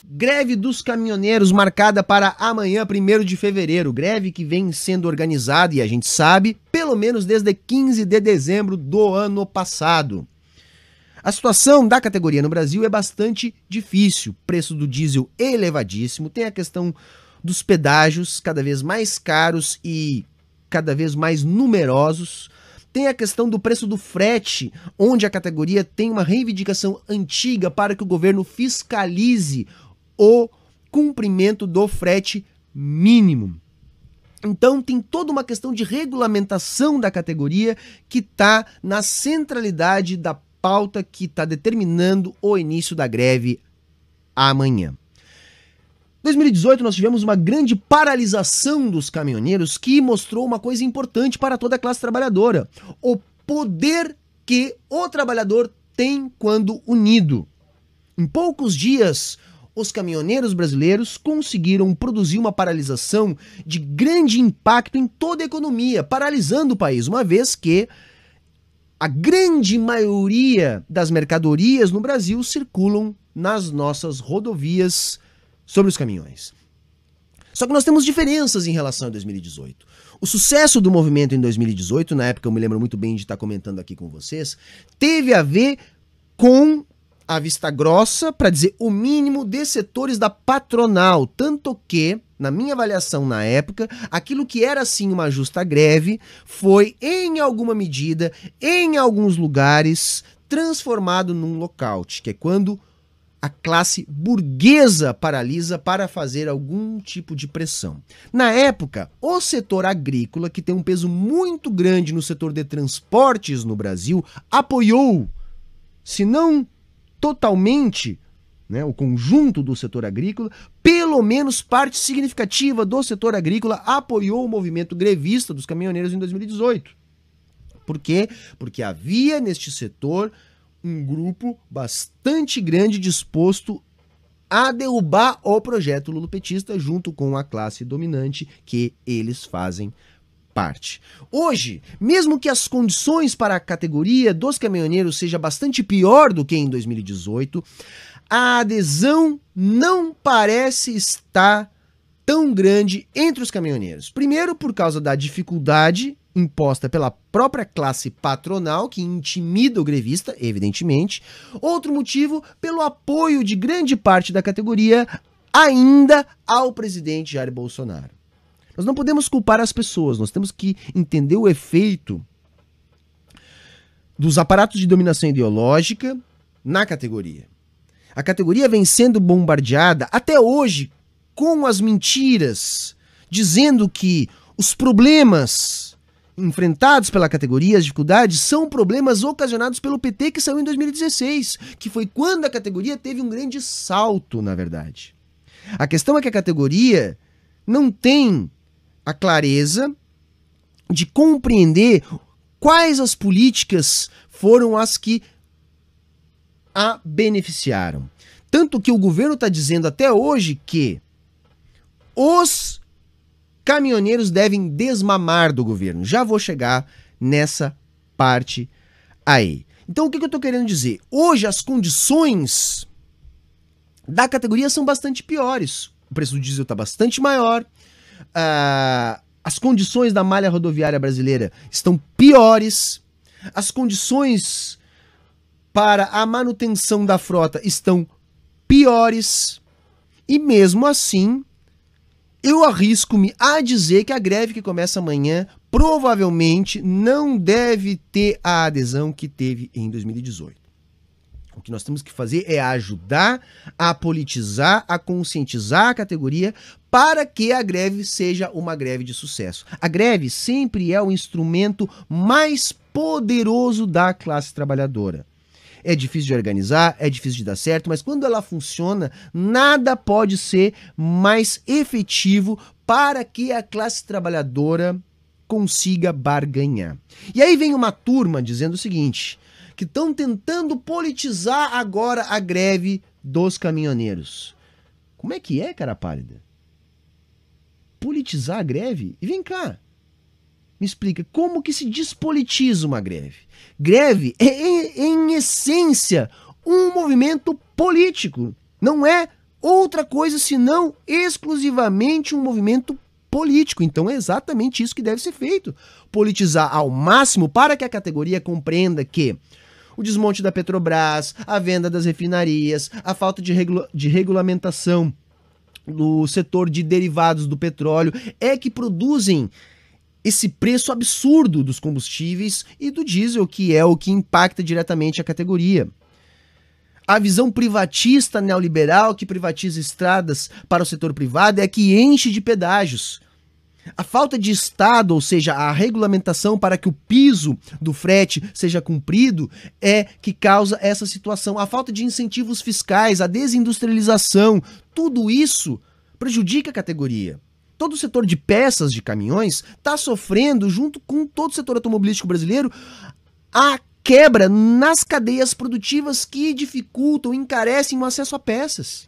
Greve dos caminhoneiros marcada para amanhã, 1º de fevereiro. Greve que vem sendo organizada, e a gente sabe, pelo menos desde 15 de dezembro do ano passado. A situação da categoria no Brasil é bastante difícil. Preço do diesel elevadíssimo, tem a questão dos pedágios cada vez mais caros e cada vez mais numerosos. Tem a questão do preço do frete, onde a categoria tem uma reivindicação antiga para que o governo fiscalize o cumprimento do frete mínimo. Então tem toda uma questão de regulamentação da categoria que está na centralidade da pauta que está determinando o início da greve amanhã. Em 2018 nós tivemos uma grande paralisação dos caminhoneiros que mostrou uma coisa importante para toda a classe trabalhadora: o poder que o trabalhador tem quando unido. Em poucos dias, os caminhoneiros brasileiros conseguiram produzir uma paralisação de grande impacto em toda a economia, paralisando o país, uma vez que a grande maioria das mercadorias no Brasil circulam nas nossas rodovias sobre os caminhões. Só que nós temos diferenças em relação a 2018. O sucesso do movimento em 2018, na época eu me lembro muito bem de estar comentando aqui com vocês, teve a ver com a vista grossa, para dizer o mínimo, de setores da patronal, tanto que, na minha avaliação na época, aquilo que era sim uma justa greve foi, em alguma medida, em alguns lugares, transformado num lockout, que é quando a classe burguesa paralisa para fazer algum tipo de pressão. Na época, o setor agrícola, que tem um peso muito grande no setor de transportes no Brasil, apoiou, se não totalmente, né, o conjunto do setor agrícola, pelo menos parte significativa do setor agrícola apoiou o movimento grevista dos caminhoneiros em 2018. Por quê? Porque havia neste setor um grupo bastante grande disposto a derrubar o projeto lulopetista junto com a classe dominante que eles fazem parte. Hoje, mesmo que as condições para a categoria dos caminhoneiros seja bastante pior do que em 2018, a adesão não parece estar tão grande entre os caminhoneiros. Primeiro, por causa da dificuldade imposta pela própria classe patronal, que intimida o grevista, evidentemente. Outro motivo, pelo apoio de grande parte da categoria ainda ao presidente Jair Bolsonaro. Nós não podemos culpar as pessoas, nós temos que entender o efeito dos aparatos de dominação ideológica na categoria. A categoria vem sendo bombardeada até hoje com as mentiras, dizendo que os problemas enfrentados pela categoria, as dificuldades, são problemas ocasionados pelo PT que saiu em 2016, que foi quando a categoria teve um grande salto, na verdade. A questão é que a categoria não tem a clareza de compreender quais as políticas foram as que a beneficiaram. Tanto que o governo está dizendo até hoje que os caminhoneiros devem desmamar do governo. Já vou chegar nessa parte aí. Então o que eu estou querendo dizer? Hoje as condições da categoria são bastante piores. O preço do diesel está bastante maior. As condições da malha rodoviária brasileira estão piores. As condições para a manutenção da frota estão piores. E mesmo assim, eu arrisco-me a dizer que a greve que começa amanhã provavelmente não deve ter a adesão que teve em 2018. O que nós temos que fazer é ajudar a politizar, a conscientizar a categoria para que a greve seja uma greve de sucesso. A greve sempre é o instrumento mais poderoso da classe trabalhadora. É difícil de organizar, é difícil de dar certo, mas quando ela funciona, nada pode ser mais efetivo para que a classe trabalhadora consiga barganhar. E aí vem uma turma dizendo o seguinte, que estão tentando politizar agora a greve dos caminhoneiros. Como é que é, cara pálida? Politizar a greve? E vem cá, me explica, como que se despolitiza uma greve? Greve é, em essência, um movimento político. Não é outra coisa senão exclusivamente um movimento político. Então é exatamente isso que deve ser feito. Politizar ao máximo para que a categoria compreenda que o desmonte da Petrobras, a venda das refinarias, a falta de regulamentação do setor de derivados do petróleo é que produzem esse preço absurdo dos combustíveis e do diesel, que é o que impacta diretamente a categoria. A visão privatista neoliberal que privatiza estradas para o setor privado é que enche de pedágios. A falta de Estado, ou seja, a regulamentação para que o piso do frete seja cumprido, é que causa essa situação. A falta de incentivos fiscais, a desindustrialização, tudo isso prejudica a categoria. Todo o setor de peças de caminhões está sofrendo, junto com todo o setor automobilístico brasileiro, a quebra nas cadeias produtivas que dificultam, encarecem o acesso a peças.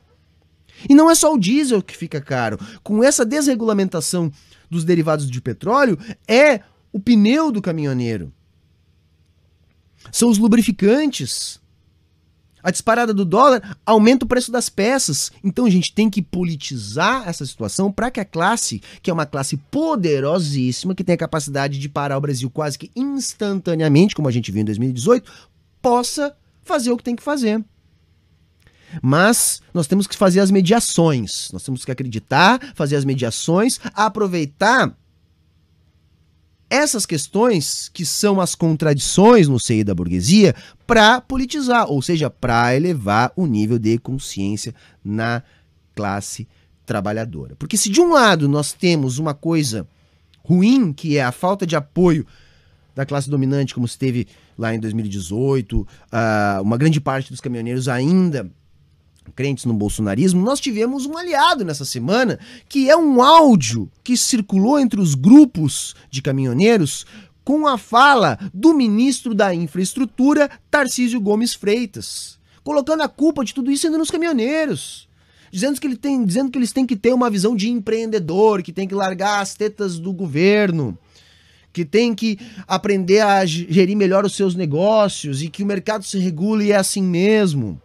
E não é só o diesel que fica caro. Com essa desregulamentação dos derivados de petróleo, é o pneu do caminhoneiro. São os lubrificantes. A disparada do dólar aumenta o preço das peças. Então a gente tem que politizar essa situação para que a classe, que é uma classe poderosíssima, que tem a capacidade de parar o Brasil quase que instantaneamente, como a gente viu em 2018, possa fazer o que tem que fazer. Mas nós temos que fazer as mediações, nós temos que acreditar, fazer as mediações, aproveitar essas questões que são as contradições no seio da burguesia para politizar, ou seja, para elevar o nível de consciência na classe trabalhadora. Porque se de um lado nós temos uma coisa ruim, que é a falta de apoio da classe dominante, como se teve lá em 2018, uma grande parte dos caminhoneiros ainda crentes no bolsonarismo, nós tivemos um aliado nessa semana, que é um áudio que circulou entre os grupos de caminhoneiros com a fala do ministro da Infraestrutura, Tarcísio Gomes Freitas, colocando a culpa de tudo isso ainda nos caminhoneiros, dizendo que eles têm que ter uma visão de empreendedor, que tem que largar as tetas do governo, que tem que aprender a gerir melhor os seus negócios e que o mercado se regule e é assim mesmo.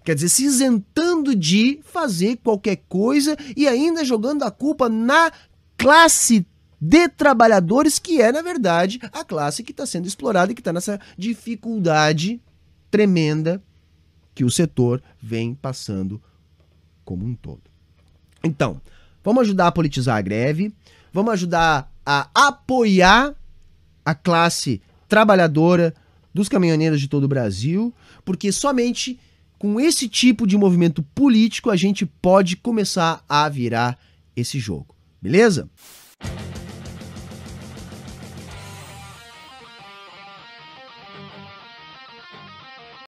Quer dizer, se isentando de fazer qualquer coisa e ainda jogando a culpa na classe de trabalhadores, que é, na verdade, a classe que está sendo explorada e que está nessa dificuldade tremenda que o setor vem passando como um todo. Então, vamos ajudar a politizar a greve, vamos ajudar a apoiar a classe trabalhadora dos caminhoneiros de todo o Brasil, porque somente com esse tipo de movimento político a gente pode começar a virar esse jogo, beleza?